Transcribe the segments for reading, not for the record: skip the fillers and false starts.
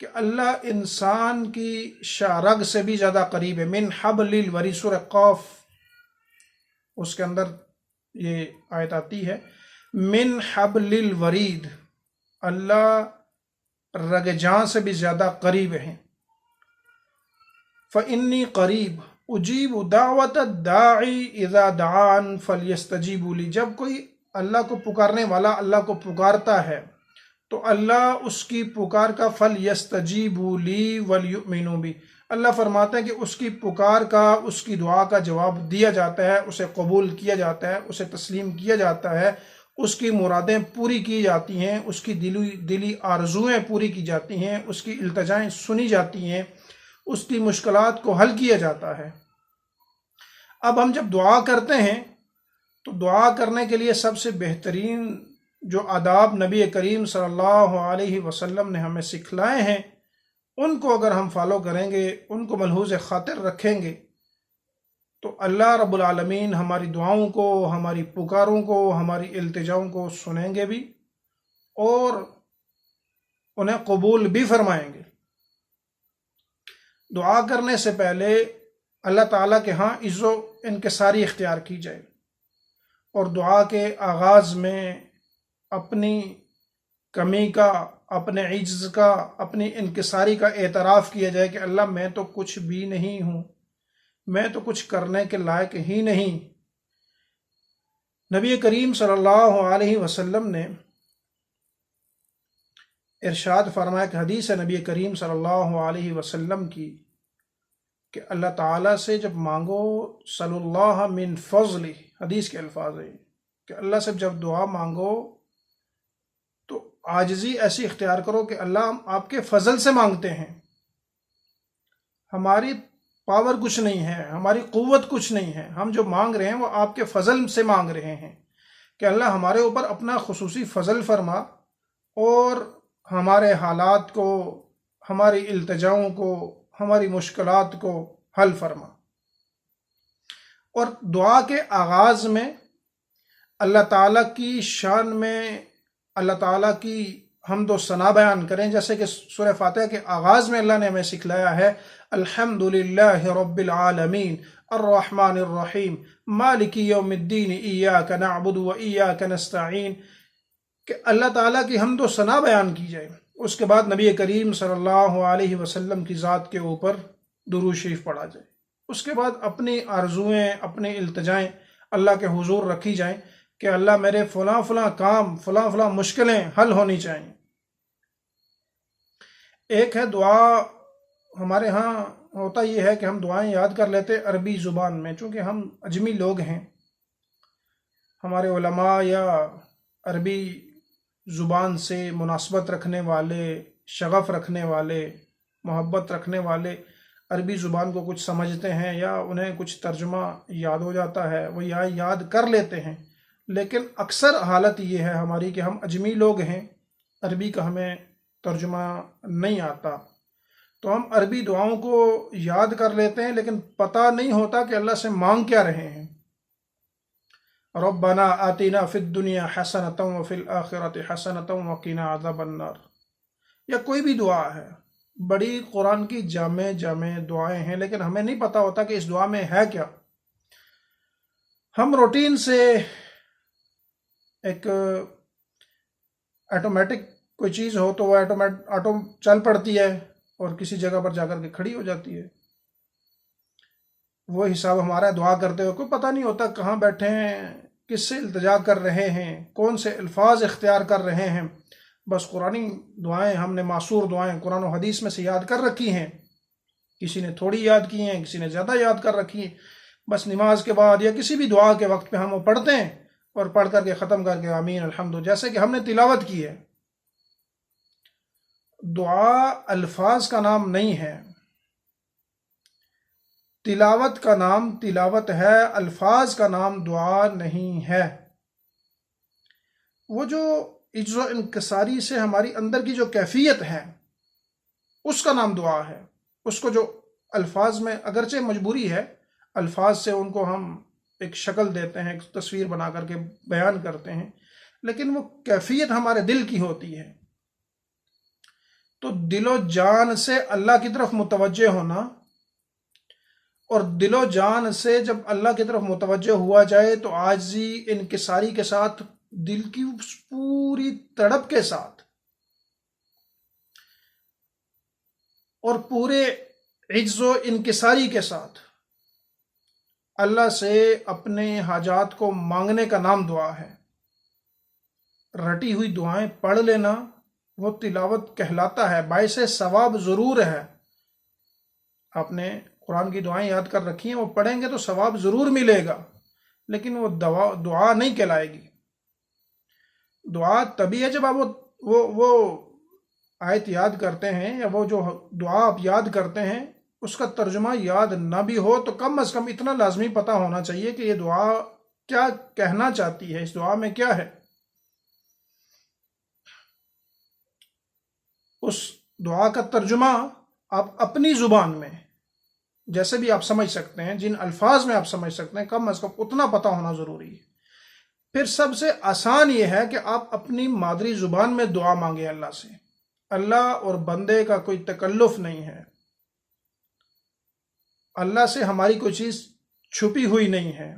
کہ اللہ انسان کی شارگ سے بھی زیادہ قریب ہے۔ من حبل الورید، سورہ قاف اس کے اندر یہ آیت آتی ہے، من حبل الورید، اللہ رگ جاں سے بھی زیادہ قریب ہیں۔ فإنی قریب اجیب دعوت الداعی اذا دعان فلیستجیبوا لی، جب کوئی اللہ کو پکارنے والا اللہ کو پکارتا ہے تو اللہ اس کی پکار کا فلیستجیبوا لی ولیؤمنوا بی، اللہ فرماتے ہیں کہ اس کی پکار کا، اس کی دعا کا جواب دیا جاتا ہے، اسے قبول کیا جاتا ہے، اسے تسلیم کیا جاتا ہے، اس کی مرادیں پوری کی جاتی ہیں، اس کی دلی آرزویں پوری کی جاتی ہیں، اس کی التجائیں سنی جاتی ہیں، اس کی مشکلات کو حل کیا جاتا ہے۔ اب ہم جب دعا کرتے ہیں تو دعا کرنے کے لیے سب سے بہترین جو آداب نبی کریم صلی اللہ علیہ وسلم نے ہمیں سکھلائے ہیں، ان کو اگر ہم فالو کریں گے، ان کو ملحوظ خاطر رکھیں گے، تو اللہ رب العالمین ہماری دعاؤں کو، ہماری پکاروں کو، ہماری التجاؤں کو سنیں گے بھی اور انہیں قبول بھی فرمائیں گے۔ دعا کرنے سے پہلے اللہ تعالیٰ کے ہاں عز و انکساری اختیار کی جائے، اور دعا کے آغاز میں اپنی کمی کا، اپنے عجز کا، اپنی انکساری کا اعتراف کیا جائے کہ اللہ میں تو کچھ بھی نہیں ہوں، میں تو کچھ کرنے کے لائق ہی نہیں۔ نبی کریم صلی اللہ علیہ وسلم نے ارشاد فرمایا کہ حدیث ہے نبی کریم صلی اللہ علیہ وسلم کی کہ اللہ تعالیٰ سے جب مانگو صلی اللہ من فضل، حدیث کے الفاظ ہیں کہ اللہ سے جب دعا مانگو تو عاجزی ایسی اختیار کرو کہ اللہ ہم آپ کے فضل سے مانگتے ہیں، ہماری پاور کچھ نہیں ہے، ہماری قوت کچھ نہیں ہے، ہم جو مانگ رہے ہیں وہ آپ کے فضل سے مانگ رہے ہیں کہ اللہ ہمارے اوپر اپنا خصوصی فضل فرما اور ہمارے حالات کو، ہماری التجاؤں کو، ہماری مشکلات کو حل فرما۔ اور دعا کے آغاز میں اللہ تعالیٰ کی شان میں اللہ تعالیٰ کی حمد و ثنا بیان کریں، جیسے کہ سورہ فاتحہ کے آغاز میں اللہ نے ہمیں سکھلایا ہے الحمدللہ رب العالمین الرحمن الرحیم مالک یوم الدین ایاک نعبد و ایاک نستعین، کہ اللہ تعالیٰ کی حمد و ثنا بیان کی جائے۔ اس کے بعد نبی کریم صلی اللہ علیہ وسلم کی ذات کے اوپر درود شریف پڑھا جائے۔ اس کے بعد اپنی آرزویں، اپنی التجائیں اللہ کے حضور رکھی جائیں کہ اللہ میرے فلاں فلاں کام، فلاں فلاں مشکلیں حل ہونی چاہیے۔ ایک ہے دعا، ہمارے ہاں ہوتا یہ ہے کہ ہم دعائیں یاد کر لیتے عربی زبان میں، چونکہ ہم اجمی لوگ ہیں، ہمارے علماء یا عربی زبان سے مناسبت رکھنے والے، شغف رکھنے والے، محبت رکھنے والے عربی زبان کو کچھ سمجھتے ہیں یا انہیں کچھ ترجمہ یاد ہو جاتا ہے، وہ یاد کر لیتے ہیں، لیکن اکثر حالت یہ ہے ہماری کہ ہم اجمی لوگ ہیں، عربی کا ہمیں ترجمہ نہیں آتا، تو ہم عربی دعاؤں کو یاد کر لیتے ہیں لیکن پتہ نہیں ہوتا کہ اللہ سے مانگ کیا رہے ہیں۔ ربنا آتنا فی الدنیا حسنۃ وفی الآخرۃ حسنۃ وقنا عذاب النار، یا کوئی بھی دعا ہے، بڑی قرآن کی جامع دعائیں ہیں، لیکن ہمیں نہیں پتہ ہوتا کہ اس دعا میں ہے کیا۔ ہم روٹین سے ایک آٹومیٹک کوئی چیز ہو تو وہ آٹو چل پڑتی ہے اور کسی جگہ پر جا کر کے کھڑی ہو جاتی ہے، وہ حساب ہمارا ہے دعا کرتے ہوئے، کوئی پتہ نہیں ہوتا کہاں بیٹھے ہیں، کس سے التجا کر رہے ہیں، کون سے الفاظ اختیار کر رہے ہیں۔ بس قرآنی دعائیں ہم نے، معصور دعائیں قرآن و حدیث میں سے یاد کر رکھی ہیں، کسی نے تھوڑی یاد کی ہیں، کسی نے زیادہ یاد کر رکھی ہیں، بس نماز کے بعد یا کسی بھی دعا کے وقت پہ ہم وہ پڑھتے ہیں اور پڑھ کر کے ختم کر کے آمین الحمد، جیسے کہ ہم نے تلاوت کی ہے۔ دعا الفاظ کا نام نہیں ہے، تلاوت کا نام تلاوت ہے، الفاظ کا نام دعا نہیں ہے۔ وہ جو عجز و انکساری سے ہماری اندر کی جو کیفیت ہے اس کا نام دعا ہے۔ اس کو جو الفاظ میں اگرچہ مجبوری ہے، الفاظ سے ان کو ہم ایک شکل دیتے ہیں، ایک تصویر بنا کر کے بیان کرتے ہیں، لیکن وہ کیفیت ہمارے دل کی ہوتی ہے۔ تو دل و جان سے اللہ کی طرف متوجہ ہونا، اور دل و جان سے جب اللہ کی طرف متوجہ ہوا جائے تو عاجزی انکساری کے ساتھ، دل کی پوری تڑپ کے ساتھ اور پورے عجز و انکساری کے ساتھ اللہ سے اپنے حاجات کو مانگنے کا نام دعا ہے۔ رٹی ہوئی دعائیں پڑھ لینا وہ تلاوت کہلاتا ہے، باعث ثواب ضرور ہے۔ آپ نے قرآن کی دعائیں یاد کر رکھی ہیں، وہ پڑھیں گے تو ثواب ضرور ملے گا، لیکن وہ دعا نہیں کہلائے گی۔ دعا تبھی ہے جب آپ وہ آیت یاد کرتے ہیں، یا وہ جو دعا آپ یاد کرتے ہیں اس کا ترجمہ یاد نہ بھی ہو تو کم از کم اتنا لازمی پتہ ہونا چاہیے کہ یہ دعا کیا کہنا چاہتی ہے، اس دعا میں کیا ہے۔ اس دعا کا ترجمہ آپ اپنی زبان میں جیسے بھی آپ سمجھ سکتے ہیں، جن الفاظ میں آپ سمجھ سکتے ہیں، کم از کم اتنا پتہ ہونا ضروری ہے۔ پھر سب سے آسان یہ ہے کہ آپ اپنی مادری زبان میں دعا مانگیں اللہ سے۔ اللہ اور بندے کا کوئی تکلف نہیں ہے، اللہ سے ہماری کوئی چیز چھپی ہوئی نہیں ہے۔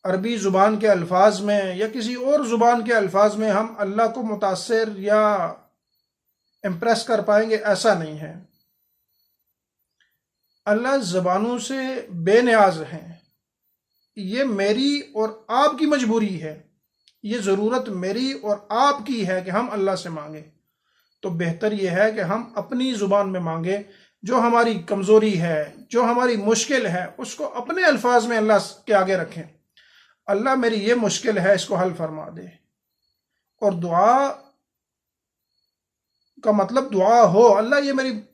عربی زبان کے الفاظ میں یا کسی اور زبان کے الفاظ میں ہم اللہ کو متاثر یا امپریس کر پائیں گے، ایسا نہیں ہے۔ اللہ زبانوں سے بے نیاز ہیں۔ یہ میری اور آپ کی مجبوری ہے، یہ ضرورت میری اور آپ کی ہے کہ ہم اللہ سے مانگیں۔ تو بہتر یہ ہے کہ ہم اپنی زبان میں مانگیں، جو ہماری کمزوری ہے، جو ہماری مشکل ہے، اس کو اپنے الفاظ میں اللہ کے آگے رکھیں۔ اللہ میری یہ مشکل ہے، اس کو حل فرما دے۔ اور دعا کا مطلب دعا ہو، اللہ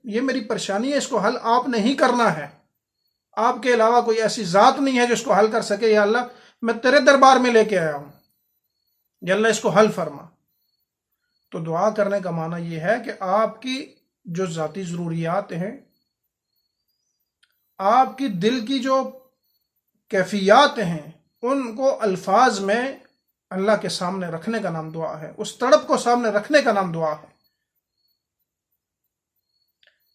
یہ میری پریشانی ہے، اس کو حل آپ نے ہی کرنا ہے، آپ کے علاوہ کوئی ایسی ذات نہیں ہے جو اس کو حل کر سکے۔ یا اللہ میں تیرے دربار میں لے کے آیا ہوں، یا اللہ اس کو حل فرما۔ تو دعا کرنے کا معنی یہ ہے کہ آپ کی جو ذاتی ضروریات ہیں، آپ کی دل کی جو کیفیات ہیں، ان کو الفاظ میں اللہ کے سامنے رکھنے کا نام دعا ہے، اس تڑپ کو سامنے رکھنے کا نام دعا ہے۔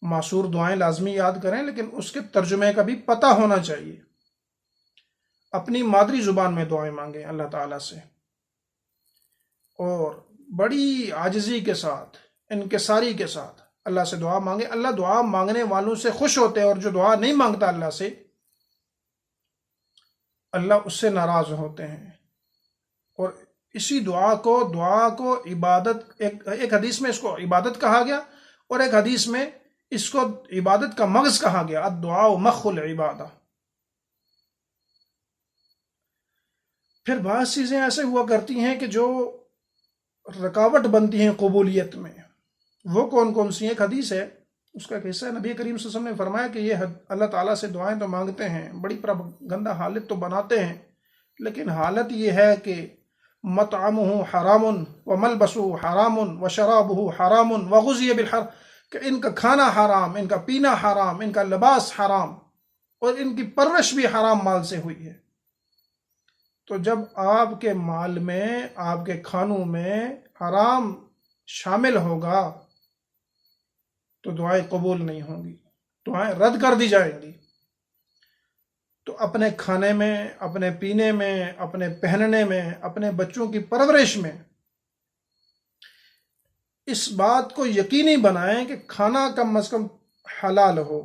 معصور دعائیں لازمی یاد کریں، لیکن اس کے ترجمے کا بھی پتہ ہونا چاہیے۔ اپنی مادری زبان میں دعائیں مانگیں اللہ تعالیٰ سے، اور بڑی عاجزی کے ساتھ، انکساری کے ساتھ اللہ سے دعا مانگیں۔ اللہ دعا مانگنے والوں سے خوش ہوتے ہیں، اور جو دعا نہیں مانگتا اللہ سے، اللہ اس سے ناراض ہوتے ہیں۔ اور اسی دعا کو عبادت، ایک حدیث میں اس کو عبادت کہا گیا، اور ایک حدیث میں اس کو عبادت کا مغز کہا گیا، الدعاء مخ العبادہ۔ پھر بعض چیزیں ایسے ہوا کرتی ہیں کہ جو رکاوٹ بنتی ہیں قبولیت میں۔ وہ کون کون سی؟ ایک حدیث ہے، اس کا ایک حصہ ہے، نبی کریم صلی اللہ علیہ وسلم نے فرمایا کہ یہ اللہ تعالیٰ سے دعائیں تو مانگتے ہیں، بڑی گندہ حالت تو بناتے ہیں، لیکن حالت یہ ہے کہ مطعمہ حرام وملبسہ حرام وشرابہ حرام وغذی بالحرام، کہ ان کا کھانا حرام، ان کا پینا حرام، ان کا لباس حرام، اور ان کی پرورش بھی حرام مال سے ہوئی ہے۔ تو جب آپ کے مال میں، آپ کے کھانوں میں حرام شامل ہوگا تو دعائیں قبول نہیں ہوں گی، دعائیں رد کر دی جائیں گی۔ تو اپنے کھانے میں، اپنے پینے میں، اپنے پہننے میں، اپنے بچوں کی پرورش میں اس بات کو یقینی بنائیں کہ کھانا کم از کم حلال ہو،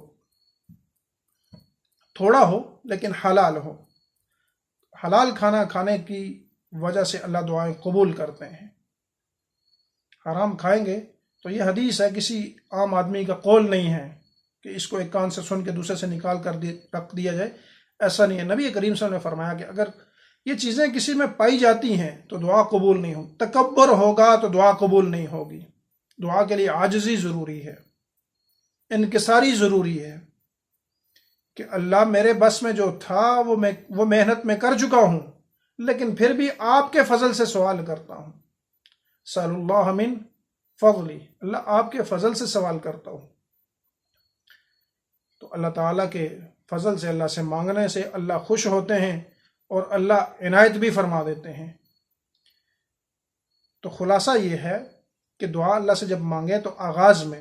تھوڑا ہو لیکن حلال ہو۔ حلال کھانا کھانے کی وجہ سے اللہ دعائیں قبول کرتے ہیں۔ حرام کھائیں گے تو یہ حدیث ہے، کسی عام آدمی کا قول نہیں ہے کہ اس کو ایک کان سے سن کے دوسرے سے نکال کر رکھ دیا جائے، ایسا نہیں ہے۔ نبی کریم صلی اللہ علیہ وسلم نے فرمایا کہ اگر یہ چیزیں کسی میں پائی جاتی ہیں تو دعا قبول نہیں ہوگی۔ تکبر ہوگا تو دعا قبول نہیں ہوگی۔ دعا کے لیے عاجزی ضروری ہے، انکساری ضروری ہے کہ اللہ میرے بس میں جو تھا وہ محنت میں کر چکا ہوں، لیکن پھر بھی آپ کے فضل سے سوال کرتا ہوں۔ سأل اللہ من فضلی، اللہ آپ کے فضل سے سوال کرتا ہوں۔ تو اللہ تعالیٰ کے فضل سے، اللہ سے مانگنے سے اللہ خوش ہوتے ہیں، اور اللہ عنایت بھی فرما دیتے ہیں۔ تو خلاصہ یہ ہے کہ دعا اللہ سے جب مانگے تو آغاز میں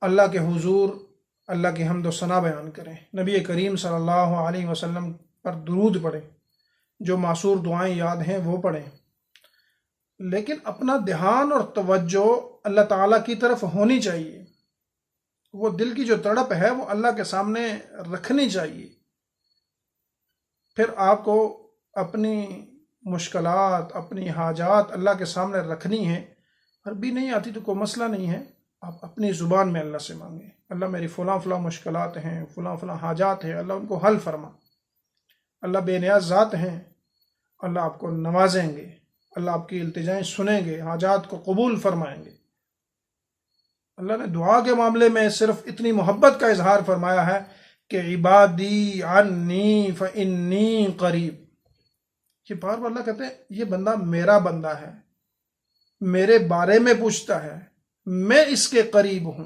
اللہ کے حضور اللہ کی حمد و ثنا بیان کریں، نبی کریم صلی اللہ علیہ وسلم پر درود پڑھیں، جو معصور دعائیں یاد ہیں وہ پڑھیں، لیکن اپنا دھیان اور توجہ اللہ تعالیٰ کی طرف ہونی چاہیے، وہ دل کی جو تڑپ ہے وہ اللہ کے سامنے رکھنی چاہیے۔ پھر آپ کو اپنی مشکلات، اپنی حاجات اللہ کے سامنے رکھنی ہیں۔ عربی نہیں آتی تو کوئی مسئلہ نہیں ہے، آپ اپنی زبان میں اللہ سے مانگیں، اللہ میری فلاں فلاں مشکلات ہیں، فلاں فلاں حاجات ہیں، اللہ ان کو حل فرما۔ اللہ بے نیاز ذات ہیں، اللہ آپ کو نوازیں گے، اللہ آپ کی التجائیں سنیں گے، حاجات کو قبول فرمائیں گے۔ اللہ نے دعا کے معاملے میں صرف اتنی محبت کا اظہار فرمایا ہے کہ عبادی عنی فانی قریب۔ یہ بار بار اللہ کہتے ہیں یہ بندہ میرا بندہ ہے، میرے بارے میں پوچھتا ہے، میں اس کے قریب ہوں۔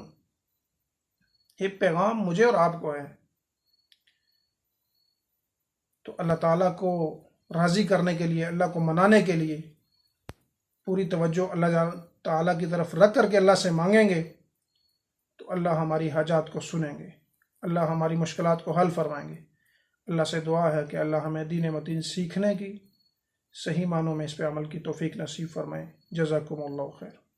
یہ پیغام مجھے اور آپ کو ہے۔ تو اللہ تعالیٰ کو راضی کرنے کے لیے، اللہ کو منانے کے لیے پوری توجہ اللہ تعالیٰ کی طرف رکھ کر کے اللہ سے مانگیں گے تو اللہ ہماری حاجات کو سنیں گے، اللہ ہماری مشکلات کو حل فرمائیں گے۔ اللہ سے دعا ہے کہ اللہ ہمیں دین متین سیکھنے کی، صحیح معنوں میں اس پہ عمل کی توفیق نصیب فرمائیں۔ جزاکم اللہ خیر۔